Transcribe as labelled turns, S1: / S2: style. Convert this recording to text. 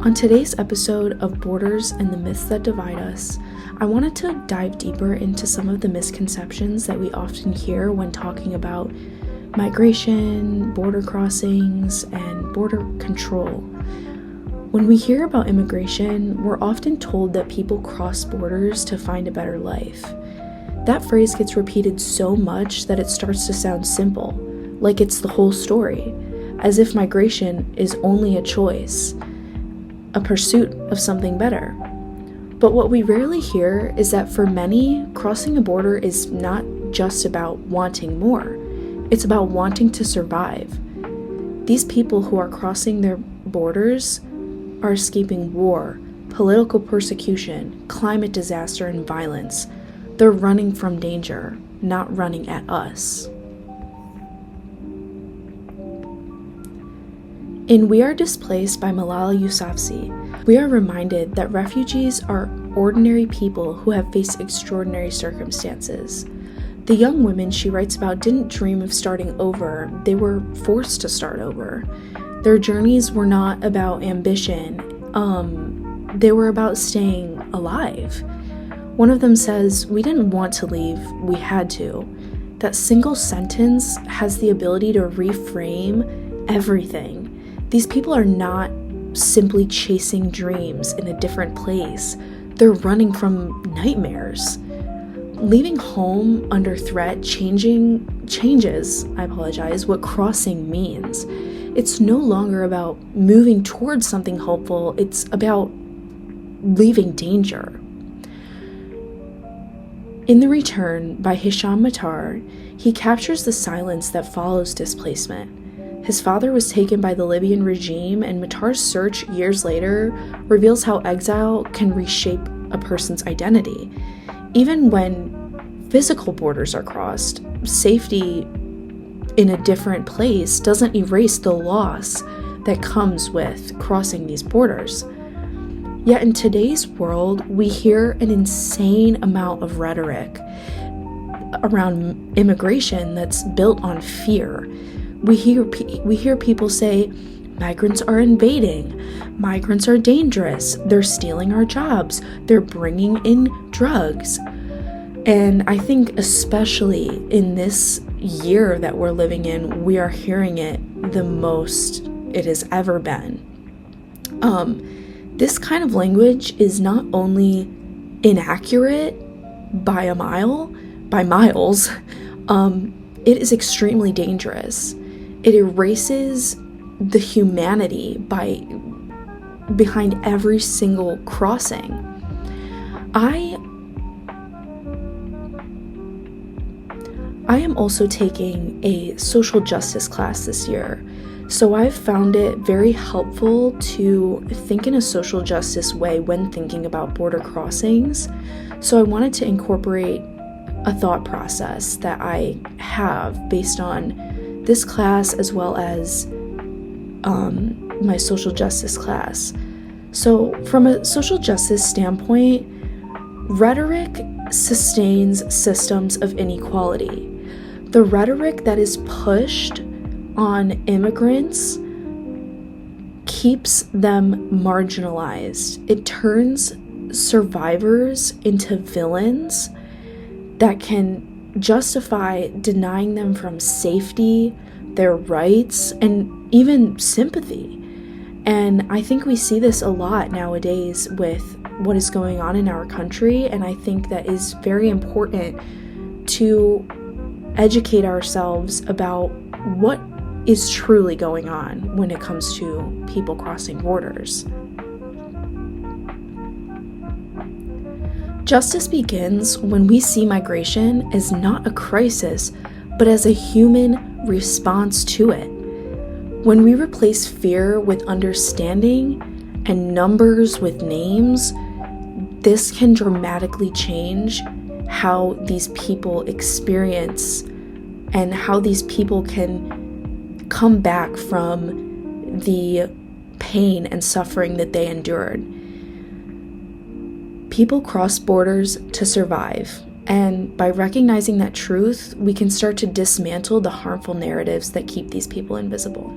S1: On today's episode of Borders and the Myths That Divide Us, I wanted to dive deeper into some of the misconceptions that we often hear when talking about migration, border crossings, and border control. When we hear about immigration, we're often told that people cross borders to find a better life. That phrase gets repeated so much that it starts to sound simple, like it's the whole story, as if migration is only a choice, a pursuit of something better. But what we rarely hear is that for many, crossing a border is not just about wanting more. It's about wanting to survive. These people who are crossing their borders are escaping war, political persecution, climate disaster, and violence. They're running from danger, not running at us. In We Are Displaced by Malala Yousafzai, we are reminded that refugees are ordinary people who have faced extraordinary circumstances. The young women she writes about didn't dream of starting over, they were forced to start over. Their journeys were not about ambition, they were about staying alive. One of them says, "We didn't want to leave, we had to." That single sentence has the ability to reframe everything. These people are not simply chasing dreams in a different place. They're running from nightmares. Leaving home under threat changes what crossing means. It's no longer about moving towards something hopeful, it's about leaving danger. In The Return by Hisham Matar, he captures the silence that follows displacement. His father was taken by the Libyan regime, and Matar's search years later reveals how exile can reshape a person's identity. Even when physical borders are crossed, safety in a different place doesn't erase the loss that comes with crossing these borders. Yet in today's world, we hear an insane amount of rhetoric around immigration that's built on fear. We hear people say, migrants are invading, migrants are dangerous, they're stealing our jobs, they're bringing in drugs. And I think especially in this year that we're living in, we are hearing it the most it has ever been. This kind of language is not only inaccurate by miles, it is extremely dangerous. It erases the humanity behind every single crossing. I am also taking a social justice class this year, so I've found it very helpful to think in a social justice way when thinking about border crossings. So I wanted to incorporate a thought process that I have based on this class as well as my social justice class. So from a social justice standpoint, rhetoric sustains systems of inequality. The rhetoric that is pushed on immigrants keeps them marginalized. It turns survivors into villains that can justify denying them from safety, their rights, and even sympathy. And I think we see this a lot nowadays with what is going on in our country, and I think that is very important to educate ourselves about what is truly going on when it comes to people crossing borders. Justice begins when we see migration as not a crisis, but as a human response to it. When we replace fear with understanding and numbers with names, this can dramatically change how these people experience and how these people can come back from the pain and suffering that they endured. People cross borders to survive, and by recognizing that truth, we can start to dismantle the harmful narratives that keep these people invisible.